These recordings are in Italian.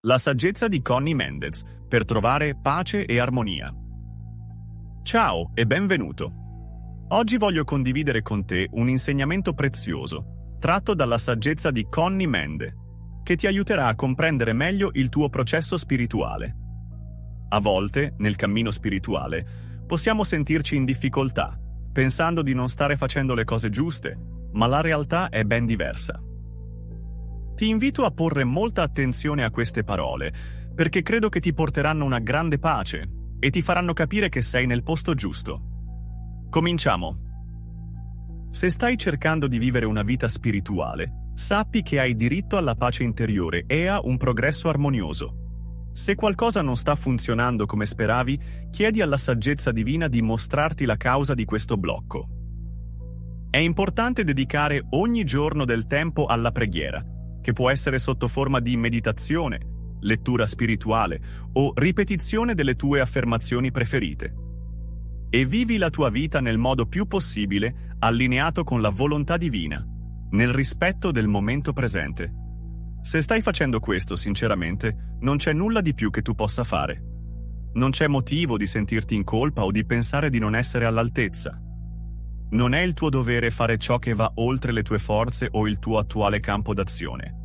La saggezza di Connie Mendez per trovare pace e armonia. Ciao e benvenuto. Oggi voglio condividere con te un insegnamento prezioso, tratto dalla saggezza di Connie Mendez, che ti aiuterà a comprendere meglio il tuo processo spirituale. A volte, nel cammino spirituale, possiamo sentirci in difficoltà, pensando di non stare facendo le cose giuste, ma la realtà è ben diversa. Ti invito a porre molta attenzione a queste parole, perché credo che ti porteranno una grande pace e ti faranno capire che sei nel posto giusto. Cominciamo. Se stai cercando di vivere una vita spirituale, sappi che hai diritto alla pace interiore e a un progresso armonioso. Se qualcosa non sta funzionando come speravi, chiedi alla saggezza divina di mostrarti la causa di questo blocco. È importante dedicare ogni giorno del tempo alla preghiera, che può essere sotto forma di meditazione, lettura spirituale o ripetizione delle tue affermazioni preferite. E vivi la tua vita nel modo più possibile allineato con la volontà divina, nel rispetto del momento presente. Se stai facendo questo, sinceramente, non c'è nulla di più che tu possa fare. Non c'è motivo di sentirti in colpa o di pensare di non essere all'altezza. Non è il tuo dovere fare ciò che va oltre le tue forze o il tuo attuale campo d'azione.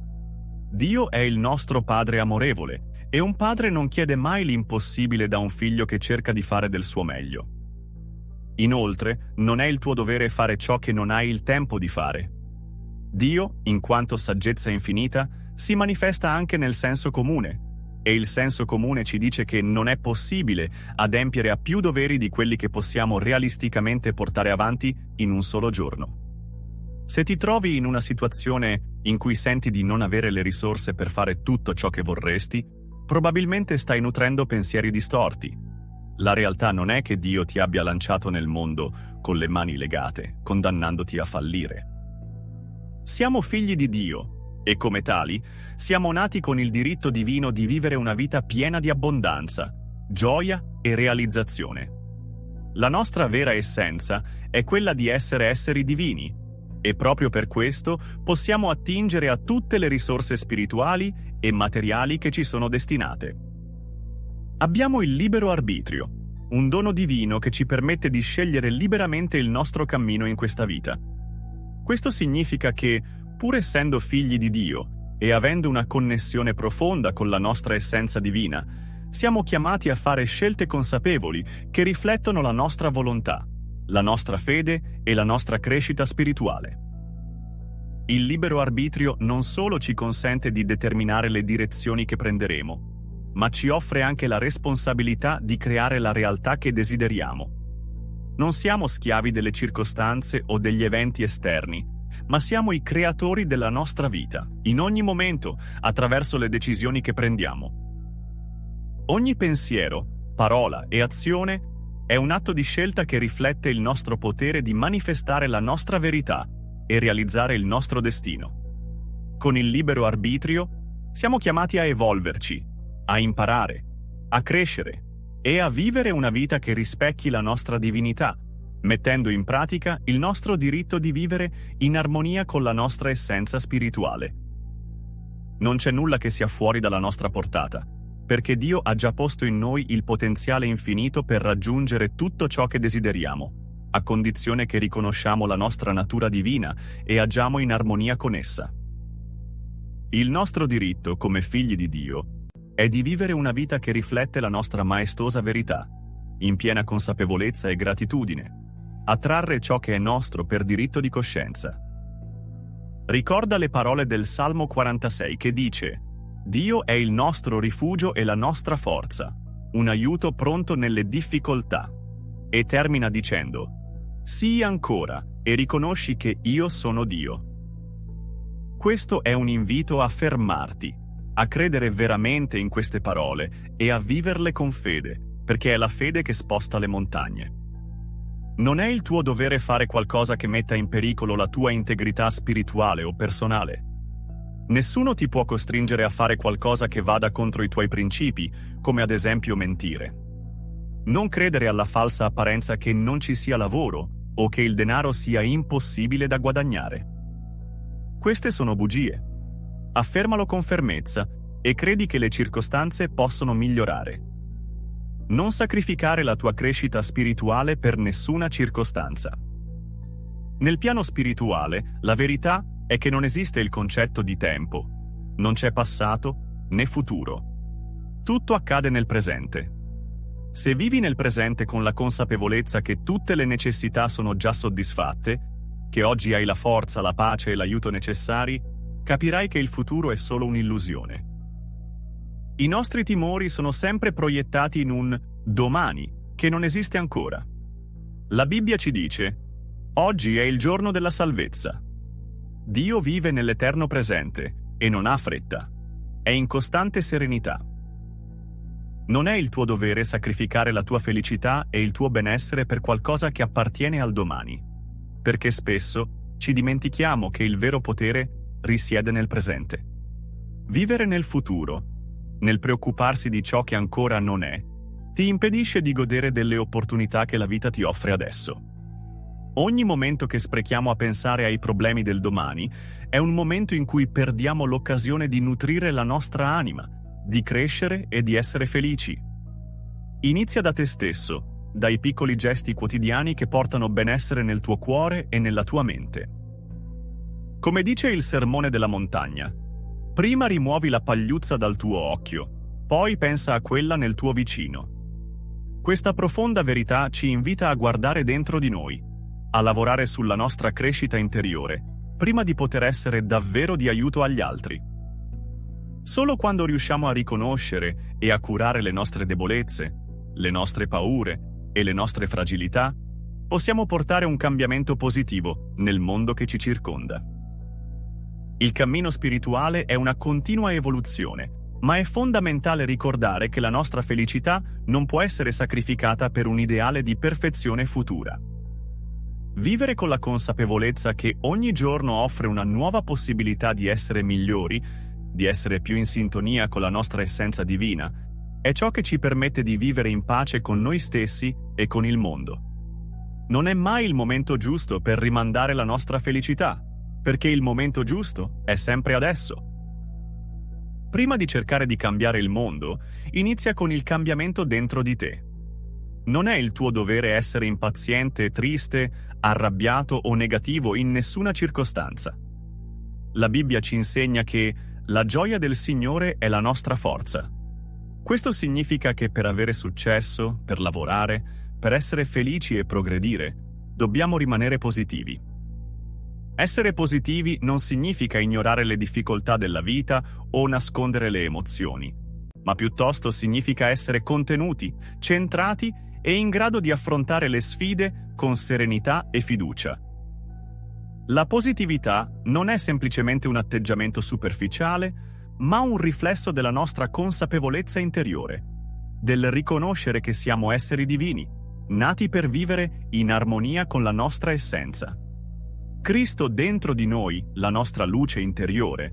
Dio è il nostro Padre amorevole e un padre non chiede mai l'impossibile da un figlio che cerca di fare del suo meglio. Inoltre, non è il tuo dovere fare ciò che non hai il tempo di fare. Dio, in quanto saggezza infinita, si manifesta anche nel senso comune, e il senso comune ci dice che non è possibile adempiere a più doveri di quelli che possiamo realisticamente portare avanti in un solo giorno. Se ti trovi in una situazione in cui senti di non avere le risorse per fare tutto ciò che vorresti, probabilmente stai nutrendo pensieri distorti. La realtà non è che Dio ti abbia lanciato nel mondo con le mani legate, condannandoti a fallire. Siamo figli di Dio, e come tali, siamo nati con il diritto divino di vivere una vita piena di abbondanza, gioia e realizzazione. La nostra vera essenza è quella di essere esseri divini, e proprio per questo possiamo attingere a tutte le risorse spirituali e materiali che ci sono destinate. Abbiamo il libero arbitrio, un dono divino che ci permette di scegliere liberamente il nostro cammino in questa vita. Questo significa che, pur essendo figli di Dio e avendo una connessione profonda con la nostra essenza divina, siamo chiamati a fare scelte consapevoli che riflettono la nostra volontà, la nostra fede e la nostra crescita spirituale. Il libero arbitrio non solo ci consente di determinare le direzioni che prenderemo, ma ci offre anche la responsabilità di creare la realtà che desideriamo. Non siamo schiavi delle circostanze o degli eventi esterni, ma siamo i creatori della nostra vita, in ogni momento, attraverso le decisioni che prendiamo. Ogni pensiero, parola e azione è un atto di scelta che riflette il nostro potere di manifestare la nostra verità e realizzare il nostro destino. Con il libero arbitrio, siamo chiamati a evolverci, a imparare, a crescere e a vivere una vita che rispecchi la nostra divinità, mettendo in pratica il nostro diritto di vivere in armonia con la nostra essenza spirituale. Non c'è nulla che sia fuori dalla nostra portata, perché Dio ha già posto in noi il potenziale infinito per raggiungere tutto ciò che desideriamo, a condizione che riconosciamo la nostra natura divina e agiamo in armonia con essa. Il nostro diritto, come figli di Dio, è di vivere una vita che riflette la nostra maestosa verità, in piena consapevolezza e gratitudine, attrarre ciò che è nostro per diritto di coscienza. Ricorda le parole del Salmo 46 che dice: Dio è il nostro rifugio e la nostra forza, un aiuto pronto nelle difficoltà. E termina dicendo: sii ancora e riconosci che io sono Dio. Questo è un invito a fermarti, a credere veramente in queste parole e a viverle con fede, perché è la fede che sposta le montagne. Non è il tuo dovere fare qualcosa che metta in pericolo la tua integrità spirituale o personale. Nessuno ti può costringere a fare qualcosa che vada contro i tuoi principi, come ad esempio mentire. Non credere alla falsa apparenza che non ci sia lavoro o che il denaro sia impossibile da guadagnare. Queste sono bugie. Affermalo con fermezza e credi che le circostanze possono migliorare. Non sacrificare la tua crescita spirituale per nessuna circostanza. Nel piano spirituale, la verità è che non esiste il concetto di tempo. Non c'è passato né futuro. Tutto accade nel presente. Se vivi nel presente con la consapevolezza che tutte le necessità sono già soddisfatte, che oggi hai la forza, la pace e l'aiuto necessari, capirai che il futuro è solo un'illusione. I nostri timori sono sempre proiettati in un domani che non esiste ancora. La Bibbia ci dice: oggi è il giorno della salvezza. Dio vive nell'eterno presente e non ha fretta. È in costante serenità. Non è il tuo dovere sacrificare la tua felicità e il tuo benessere per qualcosa che appartiene al domani, perché spesso ci dimentichiamo che il vero potere risiede nel presente. Vivere nel futuro, nel preoccuparsi di ciò che ancora non è, ti impedisce di godere delle opportunità che la vita ti offre adesso. Ogni momento che sprechiamo a pensare ai problemi del domani è un momento in cui perdiamo l'occasione di nutrire la nostra anima, di crescere e di essere felici. Inizia da te stesso, dai piccoli gesti quotidiani che portano benessere nel tuo cuore e nella tua mente. Come dice il Sermone della Montagna, prima rimuovi la pagliuzza dal tuo occhio, poi pensa a quella nel tuo vicino. Questa profonda verità ci invita a guardare dentro di noi, a lavorare sulla nostra crescita interiore, prima di poter essere davvero di aiuto agli altri. Solo quando riusciamo a riconoscere e a curare le nostre debolezze, le nostre paure e le nostre fragilità, possiamo portare un cambiamento positivo nel mondo che ci circonda. Il cammino spirituale è una continua evoluzione, ma è fondamentale ricordare che la nostra felicità non può essere sacrificata per un ideale di perfezione futura. Vivere con la consapevolezza che ogni giorno offre una nuova possibilità di essere migliori, di essere più in sintonia con la nostra essenza divina, è ciò che ci permette di vivere in pace con noi stessi e con il mondo. Non è mai il momento giusto per rimandare la nostra felicità, perché il momento giusto è sempre adesso. Prima di cercare di cambiare il mondo, inizia con il cambiamento dentro di te. Non è il tuo dovere essere impaziente, triste, arrabbiato o negativo in nessuna circostanza. La Bibbia ci insegna che la gioia del Signore è la nostra forza. Questo significa che per avere successo, per lavorare, per essere felici e progredire, dobbiamo rimanere positivi. Essere positivi non significa ignorare le difficoltà della vita o nascondere le emozioni, ma piuttosto significa essere contenuti, centrati e in grado di affrontare le sfide con serenità e fiducia. La positività non è semplicemente un atteggiamento superficiale, ma un riflesso della nostra consapevolezza interiore, del riconoscere che siamo esseri divini, nati per vivere in armonia con la nostra essenza. Cristo dentro di noi, la nostra luce interiore,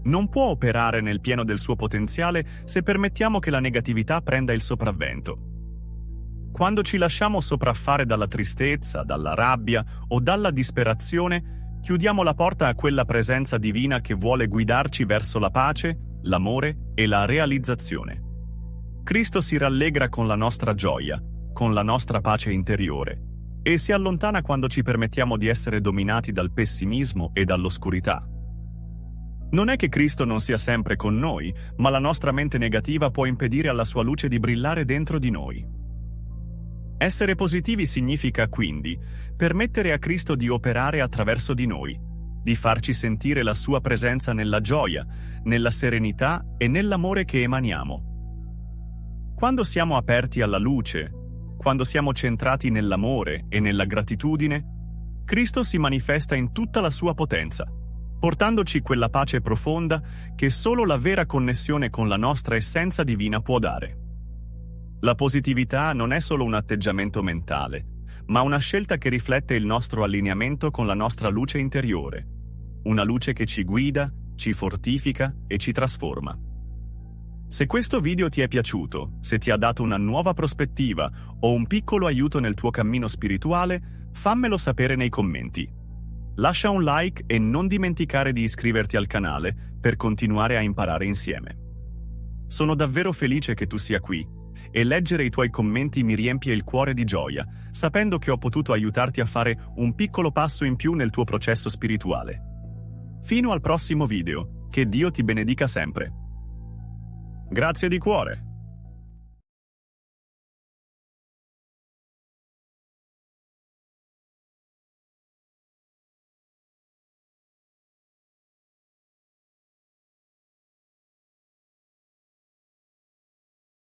non può operare nel pieno del suo potenziale se permettiamo che la negatività prenda il sopravvento. Quando ci lasciamo sopraffare dalla tristezza, dalla rabbia o dalla disperazione, chiudiamo la porta a quella presenza divina che vuole guidarci verso la pace, l'amore e la realizzazione. Cristo si rallegra con la nostra gioia, con la nostra pace interiore, e si allontana quando ci permettiamo di essere dominati dal pessimismo e dall'oscurità. Non è che Cristo non sia sempre con noi, ma la nostra mente negativa può impedire alla sua luce di brillare dentro di noi. Essere positivi significa quindi permettere a Cristo di operare attraverso di noi, di farci sentire la sua presenza nella gioia, nella serenità e nell'amore che emaniamo. Quando siamo aperti alla luce, quando siamo centrati nell'amore e nella gratitudine, Cristo si manifesta in tutta la sua potenza, portandoci quella pace profonda che solo la vera connessione con la nostra essenza divina può dare. La positività non è solo un atteggiamento mentale, ma una scelta che riflette il nostro allineamento con la nostra luce interiore, una luce che ci guida, ci fortifica e ci trasforma. Se questo video ti è piaciuto, se ti ha dato una nuova prospettiva o un piccolo aiuto nel tuo cammino spirituale, fammelo sapere nei commenti. Lascia un like e non dimenticare di iscriverti al canale per continuare a imparare insieme. Sono davvero felice che tu sia qui e leggere i tuoi commenti mi riempie il cuore di gioia, sapendo che ho potuto aiutarti a fare un piccolo passo in più nel tuo processo spirituale. Fino al prossimo video, che Dio ti benedica sempre. Grazie di cuore!